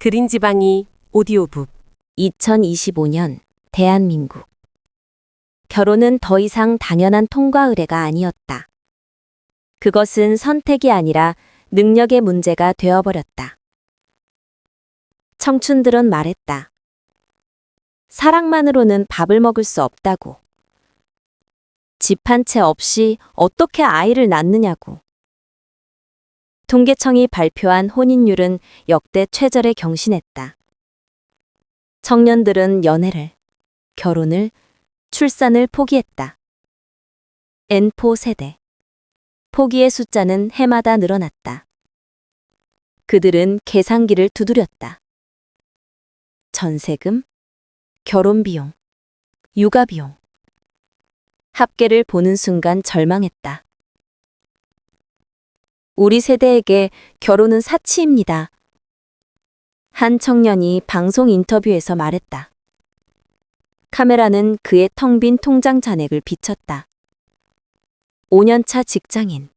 그린지방이 오디오북 2025년 대한민국. 결혼은 더 이상 당연한 통과 의례가 아니었다. 그것은 선택이 아니라 능력의 문제가 되어버렸다. 청춘들은 말했다. 사랑만으로는 밥을 먹을 수 없다고. 집 한 채 없이 어떻게 아이를 낳느냐고. 통계청이 발표한 혼인율은 역대 최저에 경신했다. 청년들은 연애를, 결혼을, 출산을 포기했다. N4 세대. 포기의 숫자는 해마다 늘어났다. 그들은 계산기를 두드렸다. 전세금, 결혼비용, 육아비용. 합계를 보는 순간 절망했다. 우리 세대에게 결혼은 사치입니다. 한 청년이 방송 인터뷰에서 말했다. 카메라는 그의 텅 빈 통장 잔액을 비쳤다. 5년차 직장인,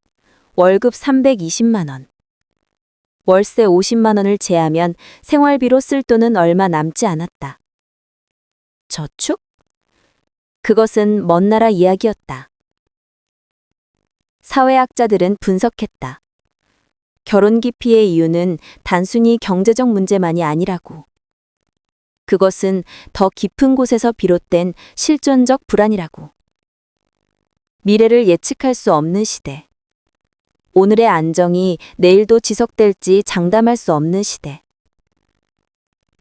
월급 320만 원. 월세 50만 원을 제하면 생활비로 쓸 돈은 얼마 남지 않았다. 저축? 그것은 먼 나라 이야기였다. 사회학자들은 분석했다. 결혼 기피의 이유는 단순히 경제적 문제만이 아니라고. 그것은 더 깊은 곳에서 비롯된 실존적 불안이라고. 미래를 예측할 수 없는 시대. 오늘의 안정이 내일도 지속될지 장담할 수 없는 시대.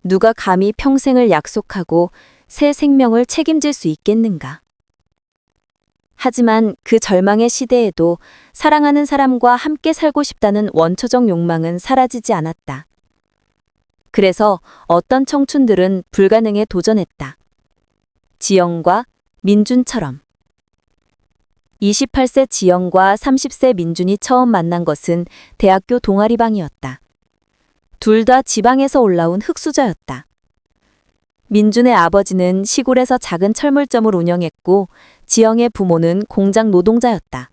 누가 감히 평생을 약속하고 새 생명을 책임질 수 있겠는가? 하지만 그 절망의 시대에도 사랑하는 사람과 함께 살고 싶다는 원초적 욕망은 사라지지 않았다. 그래서 어떤 청춘들은 불가능에 도전했다. 지영과 민준처럼. 28세 지영과 30세 민준이 처음 만난 것은 대학교 동아리방이었다. 둘 다 지방에서 올라온 흙수저였다. 민준의 아버지는 시골에서 작은 철물점을 운영했고 지영의 부모는 공장 노동자였다.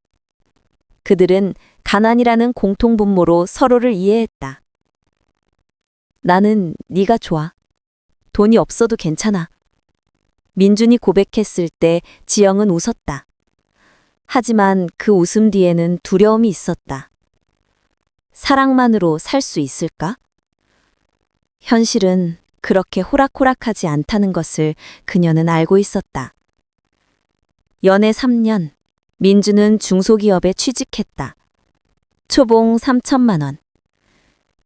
그들은 가난이라는 공통분모로 서로를 이해했다. 나는 네가 좋아. 돈이 없어도 괜찮아. 민준이 고백했을 때 지영은 웃었다. 하지만 그 웃음 뒤에는 두려움이 있었다. 사랑만으로 살 수 있을까? 현실은 그렇게 호락호락하지 않다는 것을 그녀는 알고 있었다. 연애 3년, 민주는 중소기업에 취직했다. 초봉 3천만 원.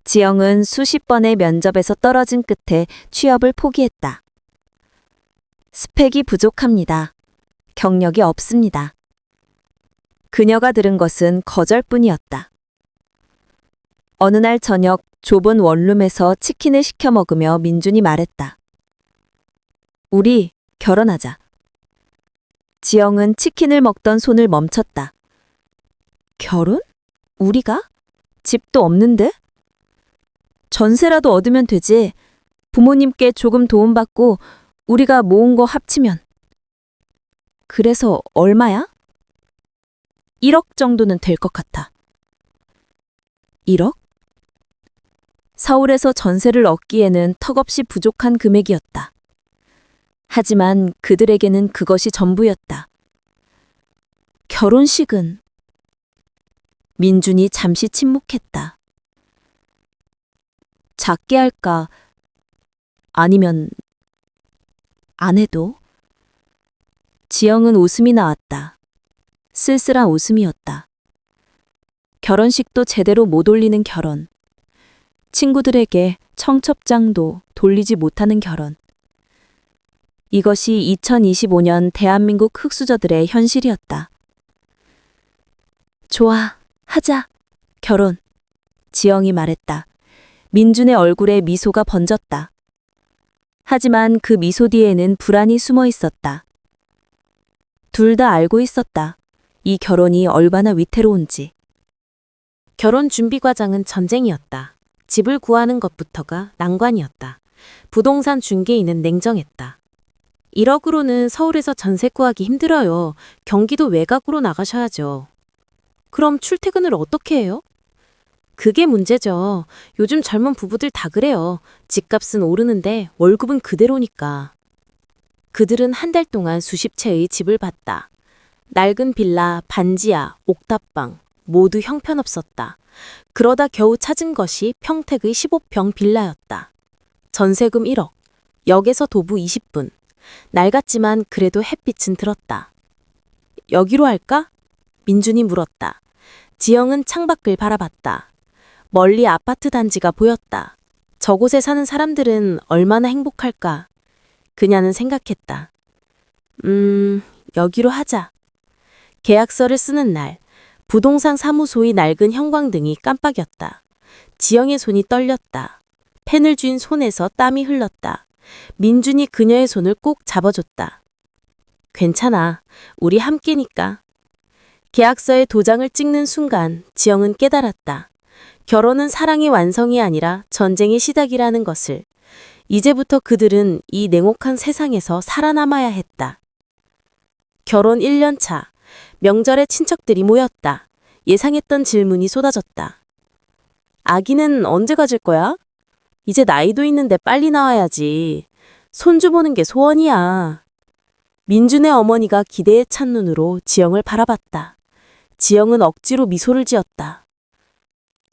지영은 수십 번의 면접에서 떨어진 끝에 취업을 포기했다. 스펙이 부족합니다. 경력이 없습니다. 그녀가 들은 것은 거절뿐이었다. 어느 날 저녁 좁은 원룸에서 치킨을 시켜 먹으며 민준이 말했다. 우리 결혼하자. 지영은 치킨을 먹던 손을 멈췄다. 결혼? 우리가? 집도 없는데? 전세라도 얻으면 되지. 부모님께 조금 도움받고 우리가 모은 거 합치면. 그래서 얼마야? 1억 정도는 될 것 같아. 1억? 서울에서 전세를 얻기에는 턱없이 부족한 금액이었다. 하지만 그들에게는 그것이 전부였다. 결혼식은? 민준이 잠시 침묵했다. 작게 할까? 아니면 안 해도? 지영은 웃음이 나왔다. 쓸쓸한 웃음이었다. 결혼식도 제대로 못 올리는 결혼. 친구들에게 청첩장도 돌리지 못하는 결혼. 이것이 2025년 대한민국 흙수저들의 현실이었다. 좋아, 하자. 결혼. 지영이 말했다. 민준의 얼굴에 미소가 번졌다. 하지만 그 미소 뒤에는 불안이 숨어 있었다. 둘 다 알고 있었다. 이 결혼이 얼마나 위태로운지. 결혼 준비 과정은 전쟁이었다. 집을 구하는 것부터가 난관이었다. 부동산 중개인은 냉정했다. 1억으로는 서울에서 전세 구하기 힘들어요. 경기도 외곽으로 나가셔야죠. 그럼 출퇴근을 어떻게 해요? 그게 문제죠. 요즘 젊은 부부들 다 그래요. 집값은 오르는데 월급은 그대로니까. 그들은 한 달 동안 수십 채의 집을 봤다. 낡은 빌라, 반지하, 옥탑방 모두 형편없었다. 그러다 겨우 찾은 것이 평택의 15평 빌라였다. 전세금 1억, 역에서 도보 20분. 낡았지만 그래도 햇빛은 들었다. 여기로 할까? 민준이 물었다. 지영은 창밖을 바라봤다. 멀리 아파트 단지가 보였다. 저곳에 사는 사람들은 얼마나 행복할까? 그녀는 생각했다. 여기로 하자. 계약서를 쓰는 날, 부동산 사무소의 낡은 형광등이 깜빡였다. 지영의 손이 떨렸다. 펜을 쥔 손에서 땀이 흘렀다. 민준이 그녀의 손을 꼭 잡아줬다. 괜찮아. 우리 함께니까. 계약서에 도장을 찍는 순간 지영은 깨달았다. 결혼은 사랑의 완성이 아니라 전쟁의 시작이라는 것을. 이제부터 그들은 이 냉혹한 세상에서 살아남아야 했다. 결혼 1년 차. 명절에 친척들이 모였다. 예상했던 질문이 쏟아졌다. 아기는 언제 가질 거야? 이제 나이도 있는데 빨리 나와야지. 손주 보는 게 소원이야. 민준의 어머니가 기대에 찬 눈으로 지영을 바라봤다. 지영은 억지로 미소를 지었다.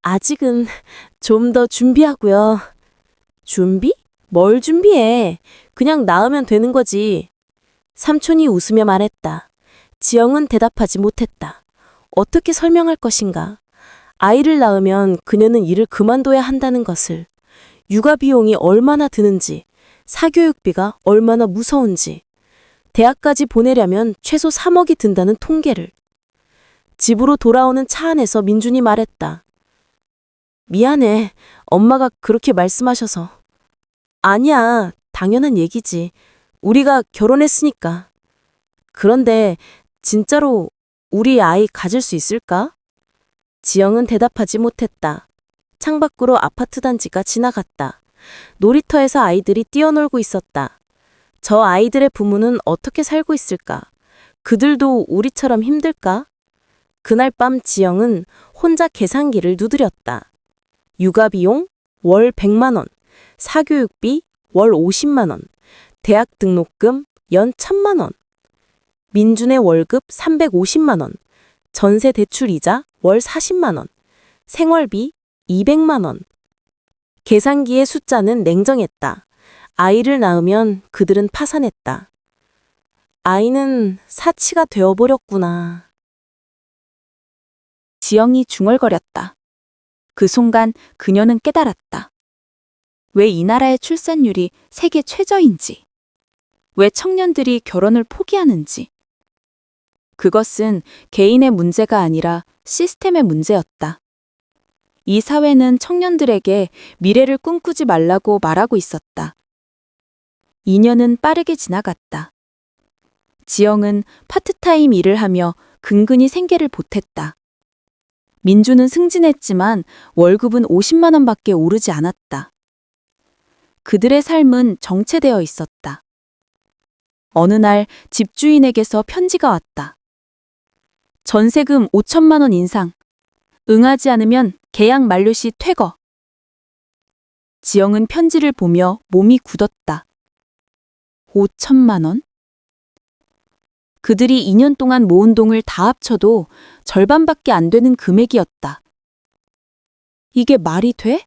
아직은 좀 더 준비하고요. 준비? 뭘 준비해? 그냥 낳으면 되는 거지. 삼촌이 웃으며 말했다. 지영은 대답하지 못했다. 어떻게 설명할 것인가? 아이를 낳으면 그녀는 일을 그만둬야 한다는 것을, 육아 비용이 얼마나 드는지, 사교육비가 얼마나 무서운지, 대학까지 보내려면 최소 3억이 든다는 통계를. 집으로 돌아오는 차 안에서 민준이 말했다. 미안해. 엄마가 그렇게 말씀하셔서. 아니야. 당연한 얘기지. 우리가 결혼했으니까. 그런데 진짜로 우리 아이 가질 수 있을까? 지영은 대답하지 못했다. 창밖으로 아파트 단지가 지나갔다. 놀이터에서 아이들이 뛰어놀고 있었다. 저 아이들의 부모는 어떻게 살고 있을까? 그들도 우리처럼 힘들까? 그날 밤 지영은 혼자 계산기를 두드렸다. 육아비용 월 100만 원, 사교육비 월 50만 원, 대학 등록금 연 1000만 원, 민준의 월급 350만 원, 전세 대출 이자 월 40만 원, 생활비 200만 원. 계산기의 숫자는 냉정했다. 아이를 낳으면 그들은 파산했다. 아이는 사치가 되어버렸구나. 지영이 중얼거렸다. 그 순간 그녀는 깨달았다. 왜 이 나라의 출산율이 세계 최저인지, 왜 청년들이 결혼을 포기하는지. 그것은 개인의 문제가 아니라 시스템의 문제였다. 이 사회는 청년들에게 미래를 꿈꾸지 말라고 말하고 있었다. 2년은 빠르게 지나갔다. 지영은 파트타임 일을 하며 근근히 생계를 보탰다. 민주는 승진했지만 월급은 50만 원밖에 오르지 않았다. 그들의 삶은 정체되어 있었다. 어느 날 집주인에게서 편지가 왔다. 전세금 5천만 원 인상. 응하지 않으면 계약 만료 시 퇴거. 지영은 편지를 보며 몸이 굳었다. 5천만 원? 그들이 2년 동안 모은 돈을 다 합쳐도 절반밖에 안 되는 금액이었다. 이게 말이 돼?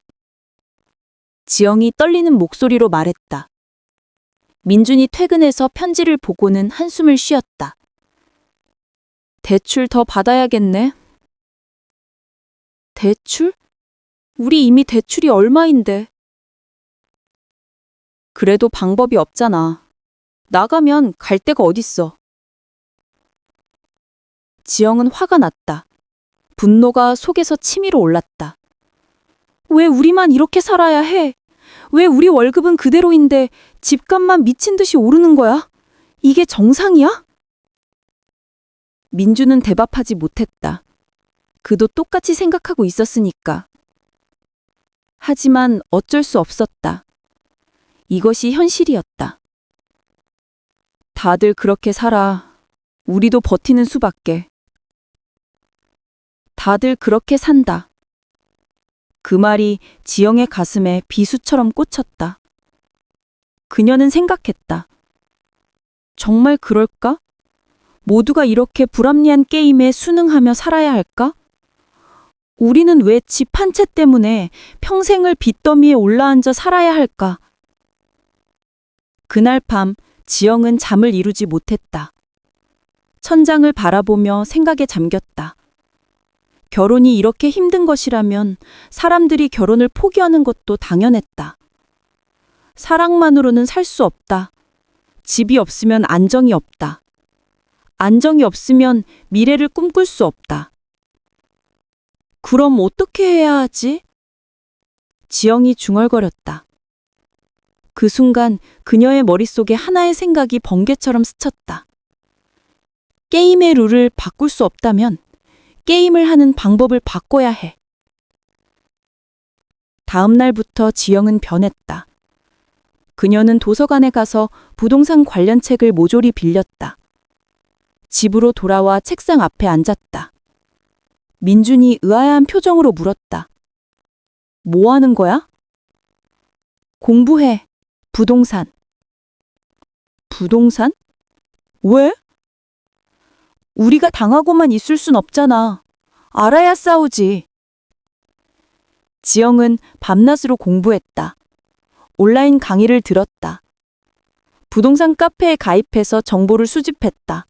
지영이 떨리는 목소리로 말했다. 민준이 퇴근해서 편지를 보고는 한숨을 쉬었다. 대출 더 받아야겠네. 대출? 우리 이미 대출이 얼마인데. 그래도 방법이 없잖아. 나가면 갈 데가 어딨어. 지영은 화가 났다. 분노가 속에서 치밀어 올랐다. 왜 우리만 이렇게 살아야 해? 왜 우리 월급은 그대로인데 집값만 미친 듯이 오르는 거야? 이게 정상이야? 민주는 대답하지 못했다. 그도 똑같이 생각하고 있었으니까. 하지만 어쩔 수 없었다. 이것이 현실이었다. 다들 그렇게 살아. 우리도 버티는 수밖에. 다들 그렇게 산다. 그 말이 지영의 가슴에 비수처럼 꽂혔다. 그녀는 생각했다. 정말 그럴까? 모두가 이렇게 불합리한 게임에 순응하며 살아야 할까? 우리는 왜 집 한 채 때문에 평생을 빚더미에 올라앉아 살아야 할까? 그날 밤 지영은 잠을 이루지 못했다. 천장을 바라보며 생각에 잠겼다. 결혼이 이렇게 힘든 것이라면 사람들이 결혼을 포기하는 것도 당연했다. 사랑만으로는 살 수 없다. 집이 없으면 안정이 없다. 안정이 없으면 미래를 꿈꿀 수 없다. 그럼 어떻게 해야 하지? 지영이 중얼거렸다. 그 순간 그녀의 머릿속에 하나의 생각이 번개처럼 스쳤다. 게임의 룰을 바꿀 수 없다면 게임을 하는 방법을 바꿔야 해. 다음 날부터 지영은 변했다. 그녀는 도서관에 가서 부동산 관련 책을 모조리 빌렸다. 집으로 돌아와 책상 앞에 앉았다. 민준이 의아한 표정으로 물었다. 뭐 하는 거야? 공부해. 부동산. 부동산? 왜? 우리가 당하고만 있을 순 없잖아. 알아야 싸우지. 지영은 밤낮으로 공부했다. 온라인 강의를 들었다. 부동산 카페에 가입해서 정보를 수집했다.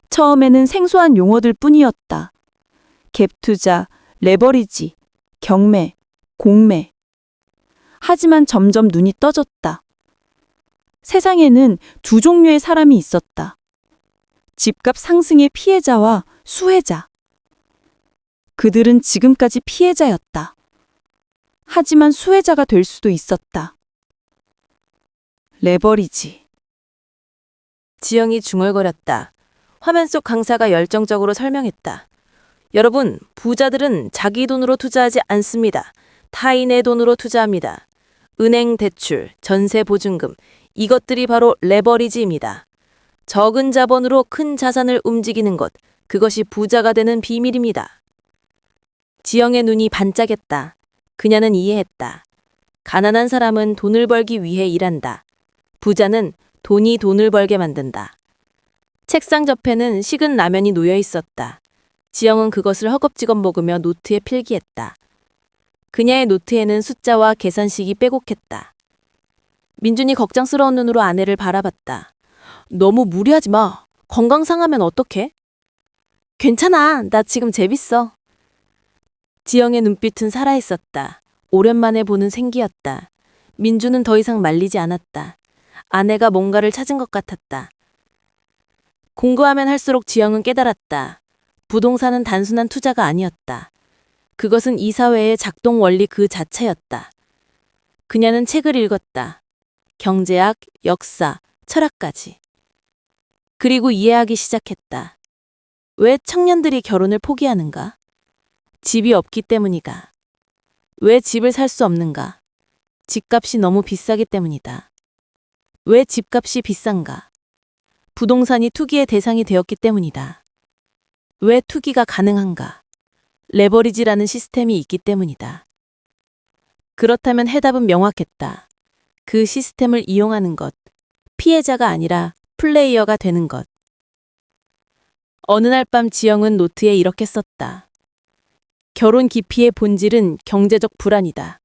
처음에는 생소한 용어들 뿐이었다. 갭 투자, 레버리지, 경매, 공매. 하지만 점점 눈이 떠졌다. 세상에는 두 종류의 사람이 있었다. 집값 상승의 피해자와 수혜자. 그들은 지금까지 피해자였다. 하지만 수혜자가 될 수도 있었다. 레버리지. 지영이 중얼거렸다. 화면 속 강사가 열정적으로 설명했다. 여러분, 부자들은 자기 돈으로 투자하지 않습니다. 타인의 돈으로 투자합니다. 은행 대출, 전세 보증금, 이것들이 바로 레버리지입니다. 적은 자본으로 큰 자산을 움직이는 것, 그것이 부자가 되는 비밀입니다. 지영의 눈이 반짝였다. 그녀는 이해했다. 가난한 사람은 돈을 벌기 위해 일한다. 부자는 돈이 돈을 벌게 만든다. 책상 옆에는 식은 라면이 놓여 있었다. 지영은 그것을 허겁지겁 먹으며 노트에 필기했다. 그녀의 노트에는 숫자와 계산식이 빼곡했다. 민준이 걱정스러운 눈으로 아내를 바라봤다. 너무 무리하지 마. 건강 상하면 어떡해? 괜찮아. 나 지금 재밌어. 지영의 눈빛은 살아있었다. 오랜만에 보는 생기였다. 민주는 더 이상 말리지 않았다. 아내가 뭔가를 찾은 것 같았다. 공부하면 할수록 지영은 깨달았다. 부동산은 단순한 투자가 아니었다. 그것은 이 사회의 작동 원리 그 자체였다. 그녀는 책을 읽었다. 경제학, 역사, 철학까지. 그리고 이해하기 시작했다. 왜 청년들이 결혼을 포기하는가? 집이 없기 때문이가. 왜 집을 살 수 없는가? 집값이 너무 비싸기 때문이다. 왜 집값이 비싼가? 부동산이 투기의 대상이 되었기 때문이다. 왜 투기가 가능한가? 레버리지라는 시스템이 있기 때문이다. 그렇다면 해답은 명확했다. 그 시스템을 이용하는 것, 피해자가 아니라 플레이어가 되는 것. 어느 날 밤 지영은 노트에 이렇게 썼다. 결혼 기피의 본질은 경제적 불안이다.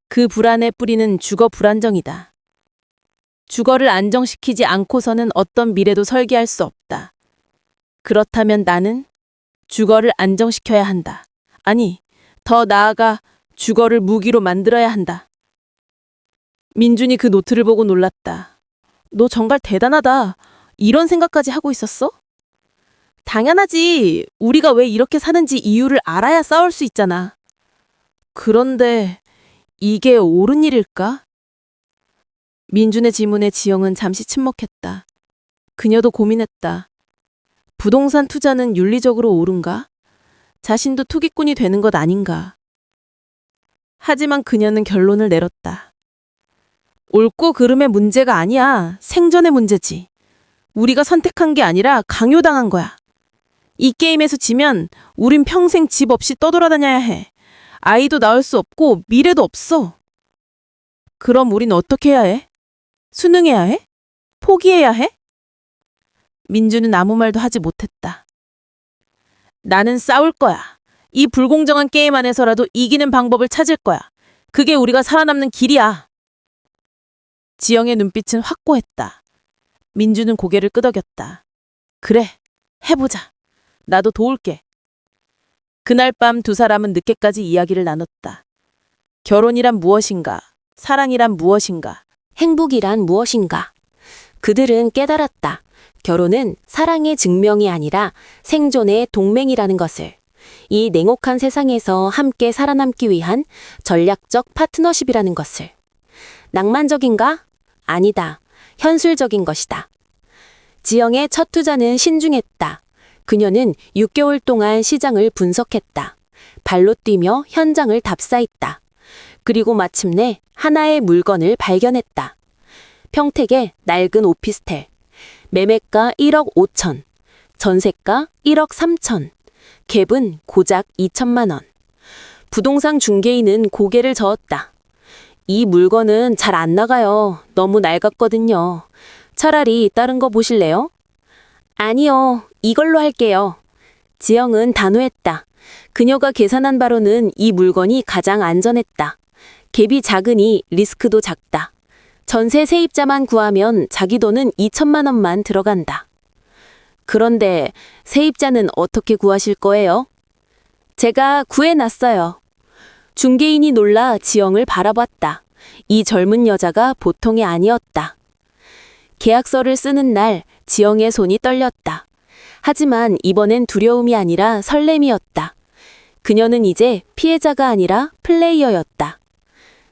그 불안의 뿌리는 주거 불안정이다. 주거를 안정시키지 않고서는 어떤 미래도 설계할 수 없다. 그렇다면 나는 주거를 안정시켜야 한다. 아니, 더 나아가 주거를 무기로 만들어야 한다. 민준이 그 노트를 보고 놀랐다. 너 정말 대단하다. 이런 생각까지 하고 있었어? 당연하지. 우리가 왜 이렇게 사는지 이유를 알아야 싸울 수 있잖아. 그런데 이게 옳은 일일까? 민준의 질문에 지영은 잠시 침묵했다. 그녀도 고민했다. 부동산 투자는 윤리적으로 옳은가? 자신도 투기꾼이 되는 것 아닌가? 하지만 그녀는 결론을 내렸다. 옳고 그름의 문제가 아니야. 생존의 문제지. 우리가 선택한 게 아니라 강요당한 거야. 이 게임에서 지면 우린 평생 집 없이 떠돌아다녀야 해. 아이도 낳을 수 없고 미래도 없어. 그럼 우린 어떻게 해야 해? 수능해야 해? 포기해야 해? 민주는 아무 말도 하지 못했다. 나는 싸울 거야. 이 불공정한 게임 안에서라도 이기는 방법을 찾을 거야. 그게 우리가 살아남는 길이야. 지영의 눈빛은 확고했다. 민주는 고개를 끄덕였다. 그래, 해보자. 나도 도울게. 그날 밤 두 사람은 늦게까지 이야기를 나눴다. 결혼이란 무엇인가? 사랑이란 무엇인가? 행복이란 무엇인가? 그들은 깨달았다. 결혼은 사랑의 증명이 아니라 생존의 동맹이라는 것을. 이 냉혹한 세상에서 함께 살아남기 위한 전략적 파트너십이라는 것을. 낭만적인가? 아니다. 현실적인 것이다. 지영의 첫 투자는 신중했다. 그녀는 6개월 동안 시장을 분석했다. 발로 뛰며 현장을 답사했다. 그리고 마침내 하나의 물건을 발견했다. 평택의 낡은 오피스텔. 매매가 1억 5천, 전세가 1억 3천, 갭은 고작 2천만 원. 부동산 중개인은 고개를 저었다. 이 물건은 잘 안 나가요. 너무 낡았거든요. 차라리 다른 거 보실래요? 아니요, 이걸로 할게요. 지영은 단호했다. 그녀가 계산한 바로는 이 물건이 가장 안전했다. 갭이 작으니 리스크도 작다. 전세 세입자만 구하면 자기 돈은 2천만 원만 들어간다. 그런데 세입자는 어떻게 구하실 거예요? 제가 구해놨어요. 중개인이 놀라 지영을 바라봤다. 이 젊은 여자가 보통이 아니었다. 계약서를 쓰는 날 지영의 손이 떨렸다. 하지만 이번엔 두려움이 아니라 설렘이었다. 그녀는 이제 피해자가 아니라 플레이어였다.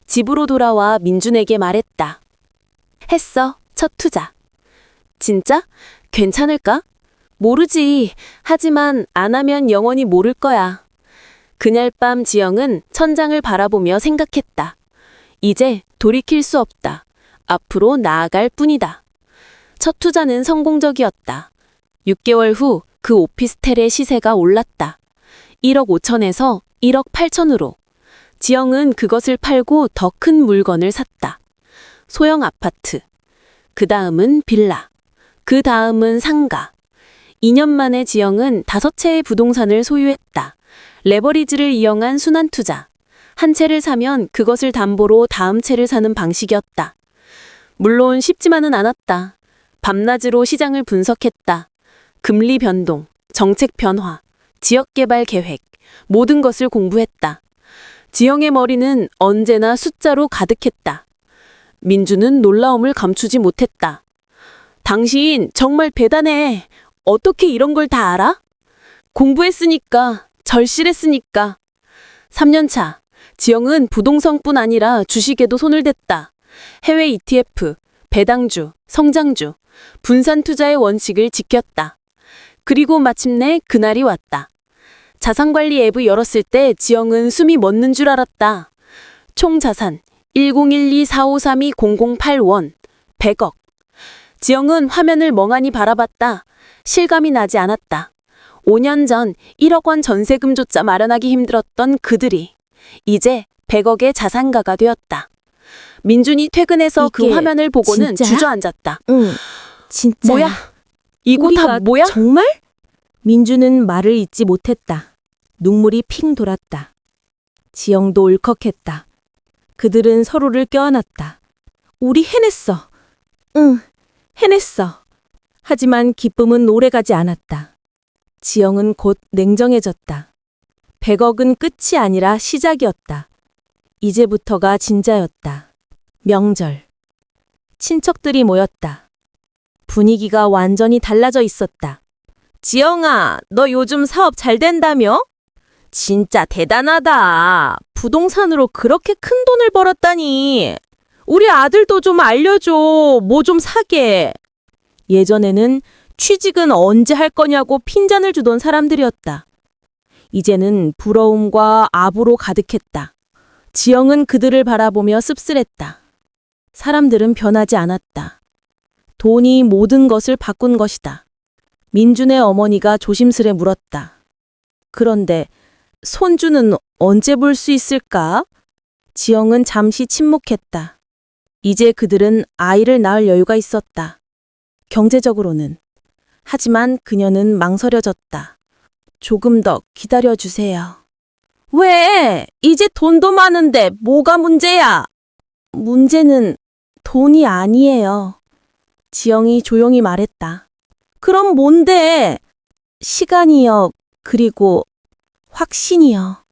집으로 돌아와 민준에게 말했다. 했어, 첫 투자. 진짜? 괜찮을까? 모르지. 하지만 안 하면 영원히 모를 거야. 그날 밤 지영은 천장을 바라보며 생각했다. 이제 돌이킬 수 없다. 앞으로 나아갈 뿐이다. 첫 투자는 성공적이었다. 6개월 후 그 오피스텔의 시세가 올랐다. 1억 5천에서 1억 8천으로. 지영은 그것을 팔고 더 큰 물건을 샀다. 소형 아파트. 그 다음은 빌라. 그 다음은 상가. 2년 만에 지영은 5채의 부동산을 소유했다. 레버리지를 이용한 순환 투자. 한 채를 사면 그것을 담보로 다음 채를 사는 방식이었다. 물론 쉽지만은 않았다. 밤낮으로 시장을 분석했다. 금리 변동, 정책 변화, 지역 개발 계획, 모든 것을 공부했다. 지영의 머리는 언제나 숫자로 가득했다. 민주는 놀라움을 감추지 못했다. 당신 정말 대단해. 어떻게 이런 걸 다 알아? 공부했으니까, 절실했으니까. 3년 차, 지영은 부동산뿐 아니라 주식에도 손을 댔다. 해외 ETF, 배당주, 성장주, 분산 투자의 원칙을 지켰다. 그리고 마침내 그날이 왔다. 자산관리 앱을 열었을 때 지영은 숨이 멎는 줄 알았다. 총 자산 101245320081원 100억. 지영은 화면을 멍하니 바라봤다. 실감이 나지 않았다. 5년 전 1억 원 전세금조차 마련하기 힘들었던 그들이 이제 100억의 자산가가 되었다. 민준이 퇴근해서 그 이게 화면을 보고는 진짜야? 주저앉았다. 응, 진짜. 뭐야? 이거 다 뭐야? 정말? 민주는 말을 잇지 못했다. 눈물이 핑 돌았다. 지영도 울컥했다. 그들은 서로를 껴안았다. 우리 해냈어. 응, 해냈어. 하지만 기쁨은 오래가지 않았다. 지영은 곧 냉정해졌다. 100억은 끝이 아니라 시작이었다. 이제부터가 진짜였다. 명절. 친척들이 모였다. 분위기가 완전히 달라져 있었다. 지영아, 너 요즘 사업 잘 된다며? 진짜 대단하다. 부동산으로 그렇게 큰 돈을 벌었다니. 우리 아들도 좀 알려줘. 뭐 좀 사게. 예전에는 취직은 언제 할 거냐고 핀잔을 주던 사람들이었다. 이제는 부러움과 아부로 가득했다. 지영은 그들을 바라보며 씁쓸했다. 사람들은 변하지 않았다. 돈이 모든 것을 바꾼 것이다. 민준의 어머니가 조심스레 물었다. 그런데 손주는 언제 볼 수 있을까? 지영은 잠시 침묵했다. 이제 그들은 아이를 낳을 여유가 있었다. 경제적으로는. 하지만 그녀는 망설여졌다. 조금 더 기다려주세요. 왜? 이제 돈도 많은데 뭐가 문제야? 문제는 돈이 아니에요. 지영이 조용히 말했다. 그럼 뭔데? 시간이요. 그리고 확신이요.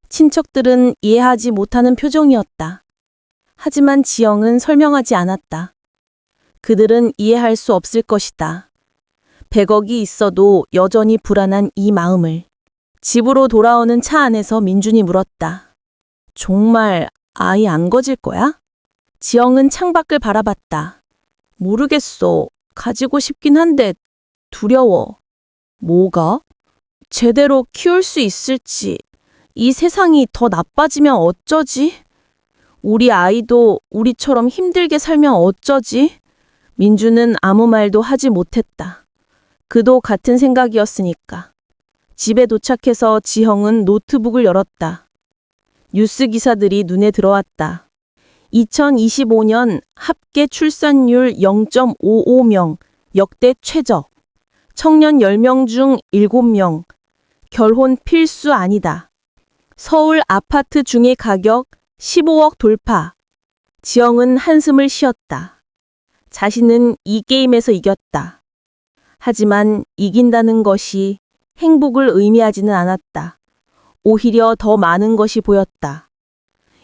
친척들은 이해하지 못하는 표정이었다. 하지만 지영은 설명하지 않았다. 그들은 이해할 수 없을 것이다. 100억이 있어도 여전히 불안한 이 마음을. 집으로 돌아오는 차 안에서 민준이 물었다. 정말 아이 안 거질 거야? 지영은 창밖을 바라봤다. 모르겠어. 가지고 싶긴 한데 두려워. 뭐가? 제대로 키울 수 있을지. 이 세상이 더 나빠지면 어쩌지? 우리 아이도 우리처럼 힘들게 살면 어쩌지? 민주는 아무 말도 하지 못했다. 그도 같은 생각이었으니까. 집에 도착해서 지형은 노트북을 열었다. 뉴스 기사들이 눈에 들어왔다. 2025년 합계 출산율 0.55명, 역대 최저. 청년 10명 중 7명. 결혼 필수 아니다. 서울 아파트 중개 가격 15억 돌파. 지영은 한숨을 쉬었다. 자신은 이 게임에서 이겼다. 하지만 이긴다는 것이 행복을 의미하지는 않았다. 오히려 더 많은 것이 보였다.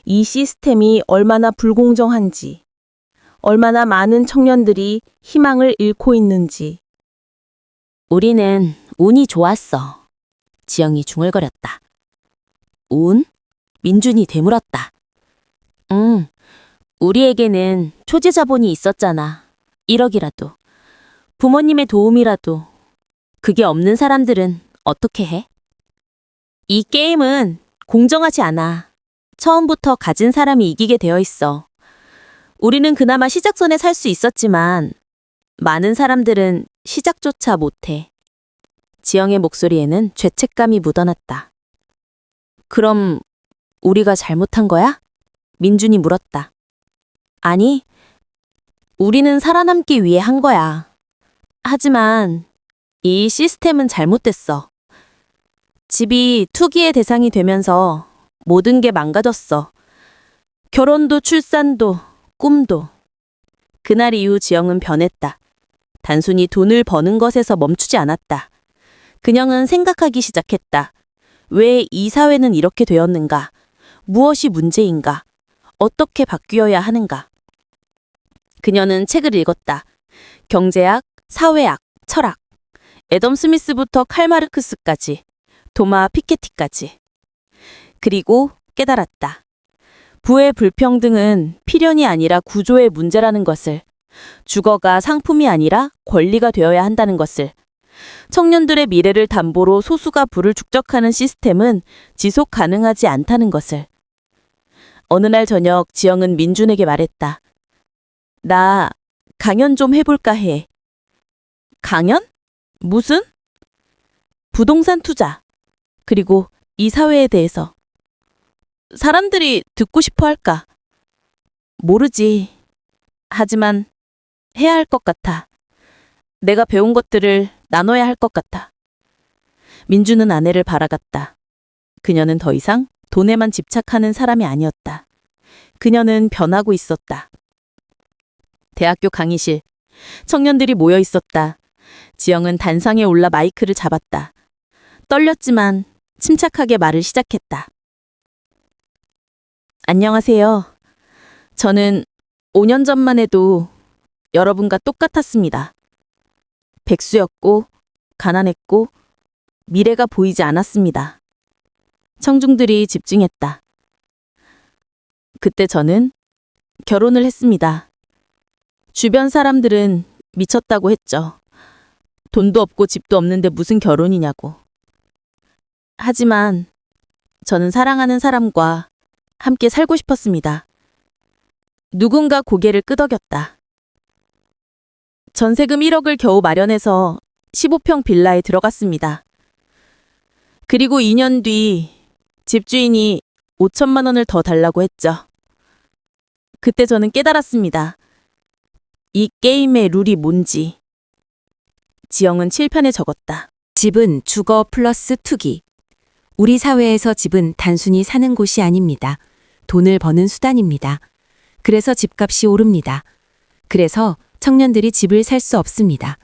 이 시스템이 얼마나 불공정한지, 얼마나 많은 청년들이 희망을 잃고 있는지. 우리는 운이 좋았어. 지영이 중얼거렸다. 운? 민준이 되물었다. 응, 우리에게는 초지 자본이 있었잖아. 1억이라도. 부모님의 도움이라도. 그게 없는 사람들은 어떻게 해? 이 게임은 공정하지 않아. 처음부터 가진 사람이 이기게 되어 있어. 우리는 그나마 시작선에 살 수 있었지만 많은 사람들은 시작조차 못해. 지영의 목소리에는 죄책감이 묻어났다. 그럼 우리가 잘못한 거야? 민준이 물었다. 아니, 우리는 살아남기 위해 한 거야. 하지만 이 시스템은 잘못됐어. 집이 투기의 대상이 되면서 모든 게 망가졌어. 결혼도 출산도 꿈도. 그날 이후 지영은 변했다. 단순히 돈을 버는 것에서 멈추지 않았다. 그녀는 생각하기 시작했다. 왜 이 사회는 이렇게 되었는가? 무엇이 문제인가? 어떻게 바뀌어야 하는가? 그녀는 책을 읽었다. 경제학, 사회학, 철학. 애덤 스미스부터 칼 마르크스까지, 도마 피케티까지. 그리고 깨달았다. 부의 불평등은 필연이 아니라 구조의 문제라는 것을, 주거가 상품이 아니라 권리가 되어야 한다는 것을, 청년들의 미래를 담보로 소수가 부를 축적하는 시스템은 지속 가능하지 않다는 것을. 어느 날 저녁 지영은 민준에게 말했다. 나 강연 좀 해볼까 해. 강연? 무슨? 부동산 투자. 그리고 이 사회에 대해서. 사람들이 듣고 싶어 할까? 모르지. 하지만 해야 할 것 같아. 내가 배운 것들을 나눠야 할 것 같아. 민주는 아내를 바라갔다. 그녀는 더 이상 돈에만 집착하는 사람이 아니었다. 그녀는 변하고 있었다. 대학교 강의실. 청년들이 모여 있었다. 지영은 단상에 올라 마이크를 잡았다. 떨렸지만 침착하게 말을 시작했다. 안녕하세요. 저는 5년 전만 해도 여러분과 똑같았습니다. 백수였고, 가난했고, 미래가 보이지 않았습니다. 청중들이 집중했다. 그때 저는 결혼을 했습니다. 주변 사람들은 미쳤다고 했죠. 돈도 없고 집도 없는데 무슨 결혼이냐고. 하지만 저는 사랑하는 사람과 함께 살고 싶었습니다. 누군가 고개를 끄덕였다. 전세금 1억을 겨우 마련해서 15평 빌라에 들어갔습니다. 그리고 2년 뒤 집주인이 5천만 원을 더 달라고 했죠. 그때 저는 깨달았습니다. 이 게임의 룰이 뭔지. 지영은 칠판에 적었다. 집은 주거 플러스 투기. 우리 사회에서 집은 단순히 사는 곳이 아닙니다. 돈을 버는 수단입니다. 그래서 집값이 오릅니다. 그래서 청년들이 집을 살 수 없습니다.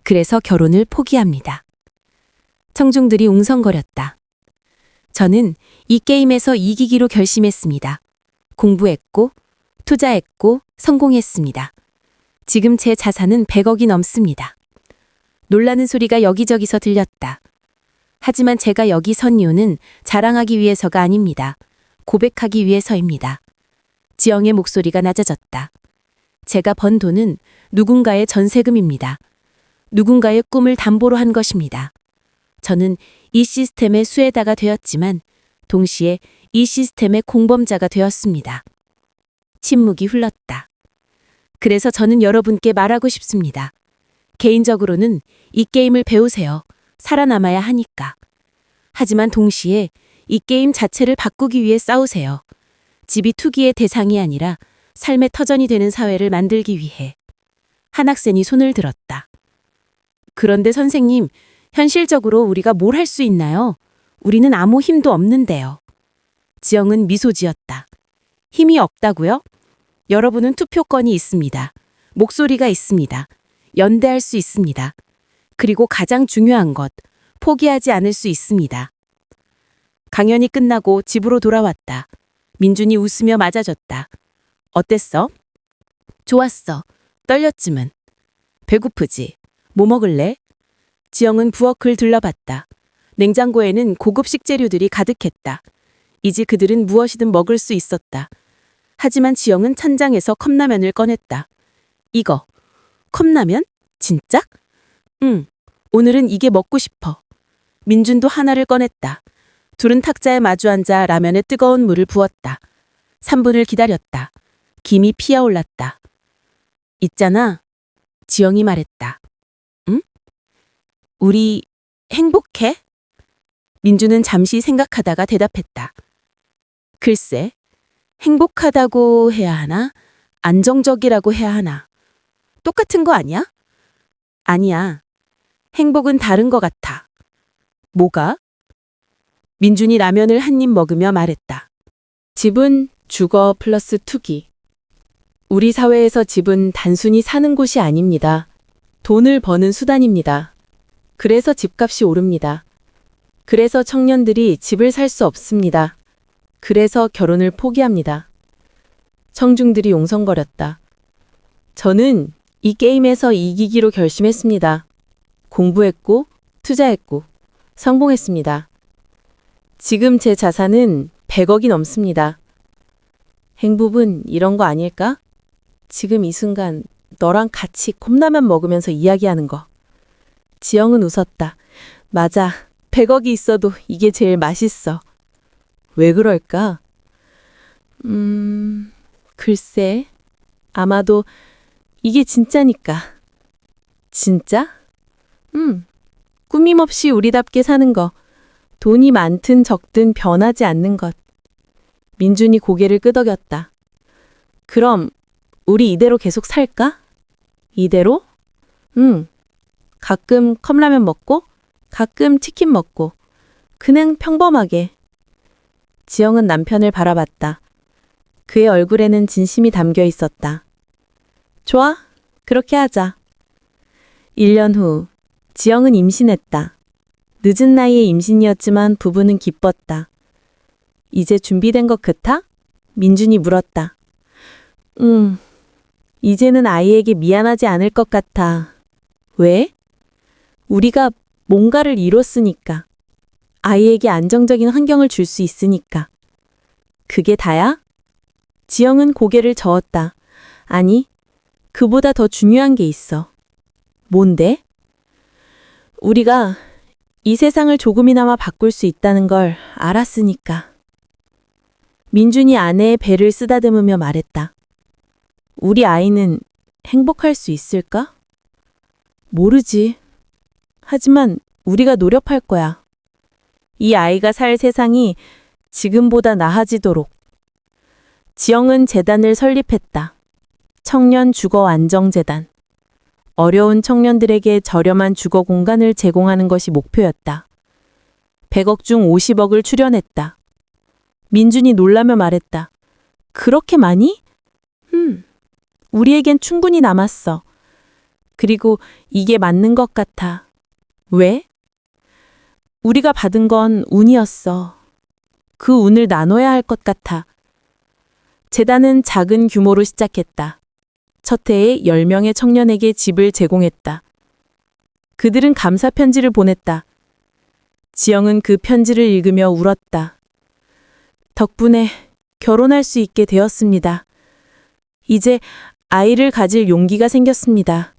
그래서 결혼을 포기합니다. 청중들이 웅성거렸다. 저는 이 게임에서 이기기로 결심했습니다. 공부했고, 투자했고, 성공했습니다. 지금 제 자산은 100억이 넘습니다. 놀라는 소리가 여기저기서 들렸다. 하지만 제가 여기 선 이유는 자랑하기 위해서가 아닙니다. 고백하기 위해서입니다. 지영의 목소리가 낮아졌다. 제가 번 돈은 누군가의 전세금입니다. 누군가의 꿈을 담보로 한 것입니다. 저는 이 시스템의 수혜자가 되었지만 동시에 이 시스템의 공범자가 되었습니다. 침묵이 흘렀다. 그래서 저는 여러분께 말하고 싶습니다. 개인적으로는 이 게임을 배우세요. 살아남아야 하니까. 하지만 동시에 이 게임 자체를 바꾸기 위해 싸우세요. 집이 투기의 대상이 아니라 삶의 터전이 되는 사회를 만들기 위해. 한 학생이 손을 들었다. 그런데 선생님, 현실적으로 우리가 뭘 할 수 있나요? 우리는 아무 힘도 없는데요. 지영은 미소 지었다. 힘이 없다고요? 여러분은 투표권이 있습니다. 목소리가 있습니다. 연대할 수 있습니다. 그리고 가장 중요한 것, 포기하지 않을 수 있습니다. 강연이 끝나고 집으로 돌아왔다. 민준이 웃으며 맞아줬다. 어땠어? 좋았어. 떨렸지만. 배고프지? 뭐 먹을래? 지영은 부엌을 둘러봤다. 냉장고에는 고급 식재료들이 가득했다. 이제 그들은 무엇이든 먹을 수 있었다. 하지만 지영은 찬장에서 컵라면을 꺼냈다. 이거, 컵라면? 진짜? 응, 오늘은 이게 먹고 싶어. 민준도 하나를 꺼냈다. 둘은 탁자에 마주 앉아 라면에 뜨거운 물을 부었다. 3분을 기다렸다. 김이 피어올랐다. 있잖아, 지영이 말했다. 응? 우리 행복해? 민준은 잠시 생각하다가 대답했다. 글쎄, 행복하다고 해야 하나? 안정적이라고 해야 하나? 똑같은 거 아니야? 아니야. 행복은 다른 것 같아. 뭐가? 민준이 라면을 한 입 먹으며 말했다. 집은 주거 플러스 투기. 우리 사회에서 집은 단순히 사는 곳이 아닙니다. 돈을 버는 수단입니다. 그래서 집값이 오릅니다. 그래서 청년들이 집을 살 수 없습니다. 그래서 결혼을 포기합니다. 청중들이 용성거렸다. 저는 이 게임에서 이기기로 결심했습니다. 공부했고, 투자했고, 성공했습니다. 지금 제 자산은 100억이 넘습니다. 행복은 이런 거 아닐까? 지금 이 순간 너랑 같이 컵라면 먹으면서 이야기하는 거. 지영은 웃었다. 맞아. 100억이 있어도 이게 제일 맛있어. 왜 그럴까? 글쎄. 아마도 이게 진짜니까. 진짜? 꾸밈없이 우리답게 사는 거. 돈이 많든 적든 변하지 않는 것. 민준이 고개를 끄덕였다. 그럼 우리 이대로 계속 살까? 이대로? 가끔 컵라면 먹고, 가끔 치킨 먹고, 그냥 평범하게. 지영은 남편을 바라봤다. 그의 얼굴에는 진심이 담겨 있었다. 좋아, 그렇게 하자. 1년 후, 지영은 임신했다. 늦은 나이에 임신이었지만 부부는 기뻤다. 이제 준비된 것 같아? 민준이 물었다. 이제는 아이에게 미안하지 않을 것 같아. 왜? 우리가 뭔가를 이뤘으니까. 아이에게 안정적인 환경을 줄 수 있으니까. 그게 다야? 지영은 고개를 저었다. 아니, 그보다 더 중요한 게 있어. 뭔데? 우리가 이 세상을 조금이나마 바꿀 수 있다는 걸 알았으니까. 민준이 아내의 배를 쓰다듬으며 말했다. 우리 아이는 행복할 수 있을까? 모르지. 하지만 우리가 노력할 거야. 이 아이가 살 세상이 지금보다 나아지도록. 지영은 재단을 설립했다. 청년 주거 안정재단. 어려운 청년들에게 저렴한 주거 공간을 제공하는 것이 목표였다. 100억 중 50억을 출연했다. 민준이 놀라며 말했다. 그렇게 많이? 우리에겐 충분히 남았어. 그리고 이게 맞는 것 같아. 왜? 우리가 받은 건 운이었어. 그 운을 나눠야 할 것 같아. 재단은 작은 규모로 시작했다. 첫 해에 10명의 청년에게 집을 제공했다. 그들은 감사 편지를 보냈다. 지영은 그 편지를 읽으며 울었다. 덕분에 결혼할 수 있게 되었습니다. 이제 아이를 가질 용기가 생겼습니다.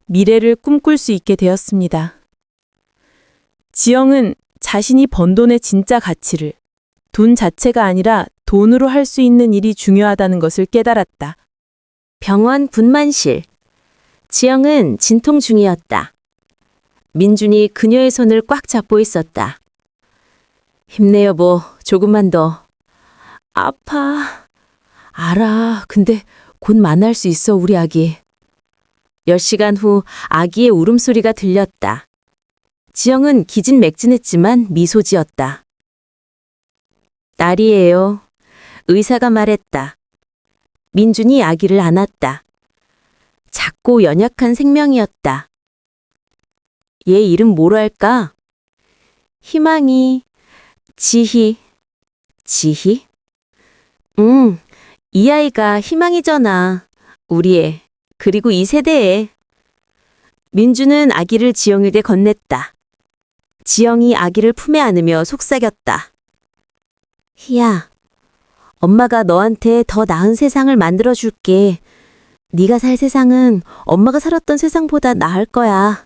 미래를 꿈꿀 수 있게 되었습니다. 지영은 자신이 번 돈의 진짜 가치를, 돈 자체가 아니라 돈으로 할 수 있는 일이 중요하다는 것을 깨달았다. 병원 분만실. 지영은 진통 중이었다. 민준이 그녀의 손을 꽉 잡고 있었다. 힘내 여보, 조금만 더. 아파. 알아. 근데 곧 만날 수 있어, 우리 아기. 10시간 후 아기의 울음소리가 들렸다. 지영은 기진맥진했지만 미소 지었다. 딸이에요. 의사가 말했다. 민준이 아기를 안았다. 작고 연약한 생명이었다. 얘 이름 뭐로 할까? 희망이, 지희. 지희? 이 아이가 희망이잖아. 우리 애, 그리고 이 세대에. 민주는 아기를 지영에게 건넸다. 지영이 아기를 품에 안으며 속삭였다. 희야, 엄마가 너한테 더 나은 세상을 만들어줄게. 네가 살 세상은 엄마가 살았던 세상보다 나을 거야.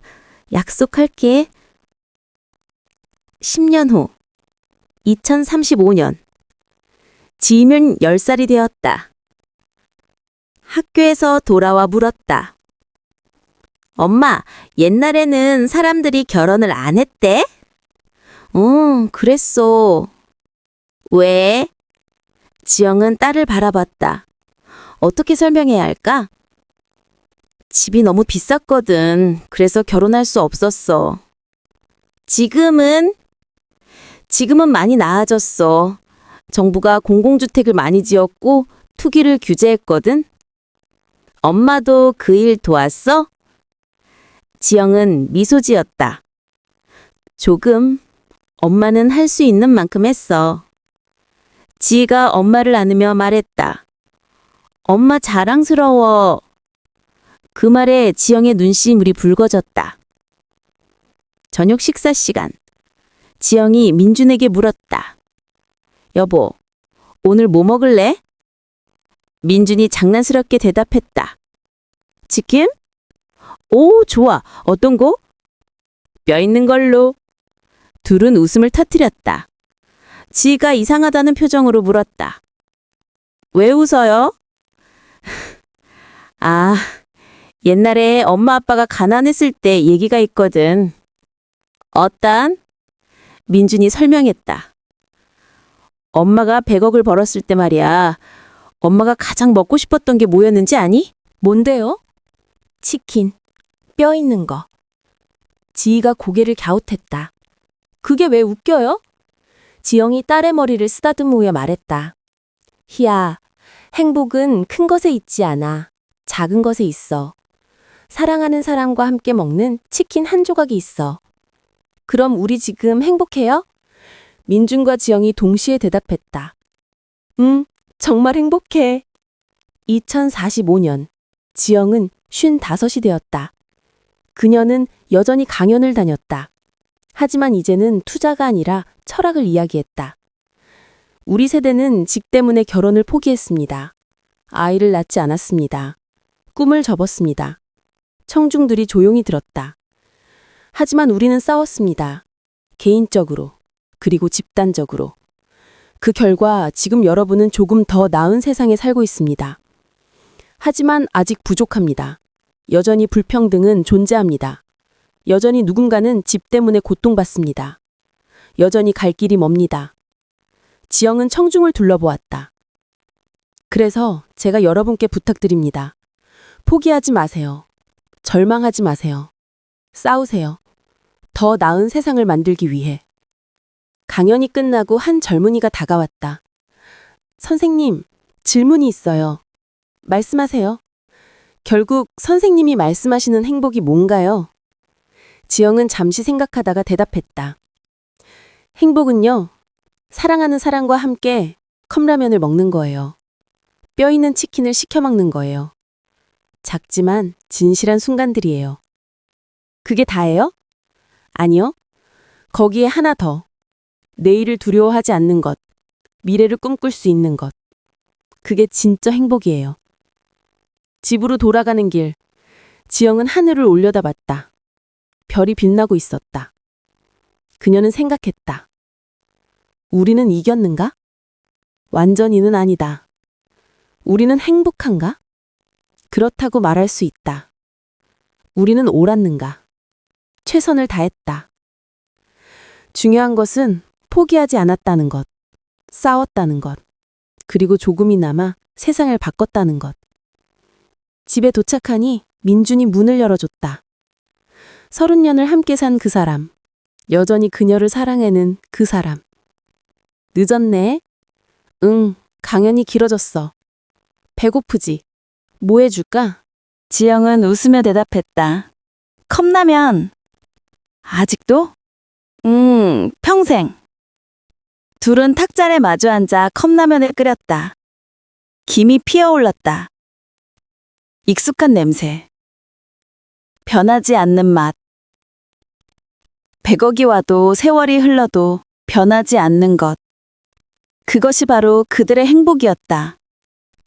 약속할게. 10년 후, 2035년. 지희는 10살이 되었다. 학교에서 돌아와 물었다. 엄마, 옛날에는 사람들이 결혼을 안 했대? 응, 그랬어. 왜? 지영은 딸을 바라봤다. 어떻게 설명해야 할까? 집이 너무 비쌌거든. 그래서 결혼할 수 없었어. 지금은 많이 나아졌어. 정부가 공공주택을 많이 지었고 투기를 규제했거든. 엄마도 그 일 도왔어? 지영은 미소 지었다. 조금. 엄마는 할 수 있는 만큼 했어. 지희가 엄마를 안으며 말했다. 엄마 자랑스러워. 그 말에 지영의 눈시물이 붉어졌다. 저녁 식사 시간. 지영이 민준에게 물었다. 여보, 오늘 뭐 먹을래? 민준이 장난스럽게 대답했다. 치킨? 오, 좋아. 어떤 거? 뼈 있는 걸로. 둘은 웃음을 터뜨렸다. 지희가 이상하다는 표정으로 물었다. 왜 웃어요? 아, 옛날에 엄마 아빠가 가난했을 때 얘기가 있거든. 어떤? 민준이 설명했다. 엄마가 100억을 벌었을 때 말이야. 엄마가 가장 먹고 싶었던 게 뭐였는지 아니? 뭔데요? 치킨. 뼈 있는 거. 지희가 고개를 갸웃했다. 그게 왜 웃겨요? 지영이 딸의 머리를 쓰다듬으며 말했다. 희야, 행복은 큰 것에 있지 않아. 작은 것에 있어. 사랑하는 사람과 함께 먹는 치킨 한 조각이 있어. 그럼 우리 지금 행복해요? 민준과 지영이 동시에 대답했다. 응, 정말 행복해. 2045년, 지영은 55이 되었다. 그녀는 여전히 강연을 다녔다. 하지만 이제는 투자가 아니라 철학을 이야기했다. 우리 세대는 직 때문에 결혼을 포기했습니다. 아이를 낳지 않았습니다. 꿈을 접었습니다. 청중들이 조용히 들었다. 하지만 우리는 싸웠습니다. 개인적으로, 그리고 집단적으로. 그 결과 지금 여러분은 조금 더 나은 세상에 살고 있습니다. 하지만 아직 부족합니다. 여전히 불평등은 존재합니다. 여전히 누군가는 집 때문에 고통받습니다. 여전히 갈 길이 멉니다. 지영은 청중을 둘러보았다. 그래서 제가 여러분께 부탁드립니다. 포기하지 마세요. 절망하지 마세요. 싸우세요. 더 나은 세상을 만들기 위해. 강연이 끝나고 한 젊은이가 다가왔다. 선생님, 질문이 있어요. 말씀하세요. 결국 선생님이 말씀하시는 행복이 뭔가요? 지영은 잠시 생각하다가 대답했다. 행복은요, 사랑하는 사람과 함께 컵라면을 먹는 거예요. 뼈 있는 치킨을 시켜 먹는 거예요. 작지만 진실한 순간들이에요. 그게 다예요? 아니요. 거기에 하나 더. 내일을 두려워하지 않는 것, 미래를 꿈꿀 수 있는 것. 그게 진짜 행복이에요. 집으로 돌아가는 길, 지영은 하늘을 올려다봤다. 별이 빛나고 있었다. 그녀는 생각했다. 우리는 이겼는가? 완전히는 아니다. 우리는 행복한가? 그렇다고 말할 수 있다. 우리는 옳았는가? 최선을 다했다. 중요한 것은 포기하지 않았다는 것, 싸웠다는 것, 그리고 조금이나마 세상을 바꿨다는 것. 집에 도착하니 민준이 문을 열어줬다. 30년을 함께 산 그 사람, 여전히 그녀를 사랑하는 그 사람. 늦었네? 응, 강연이 길어졌어. 배고프지? 뭐 해줄까? 지영은 웃으며 대답했다. 컵라면. 아직도? 평생. 둘은 탁자에 마주 앉아 컵라면을 끓였다. 김이 피어올랐다. 익숙한 냄새. 변하지 않는 맛. 100억이 와도 세월이 흘러도 변하지 않는 것. 그것이 바로 그들의 행복이었다.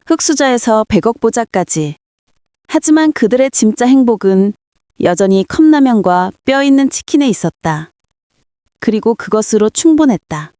흑수저에서 100억 보자까지. 하지만 그들의 진짜 행복은 여전히 컵라면과 뼈 있는 치킨에 있었다. 그리고 그것으로 충분했다.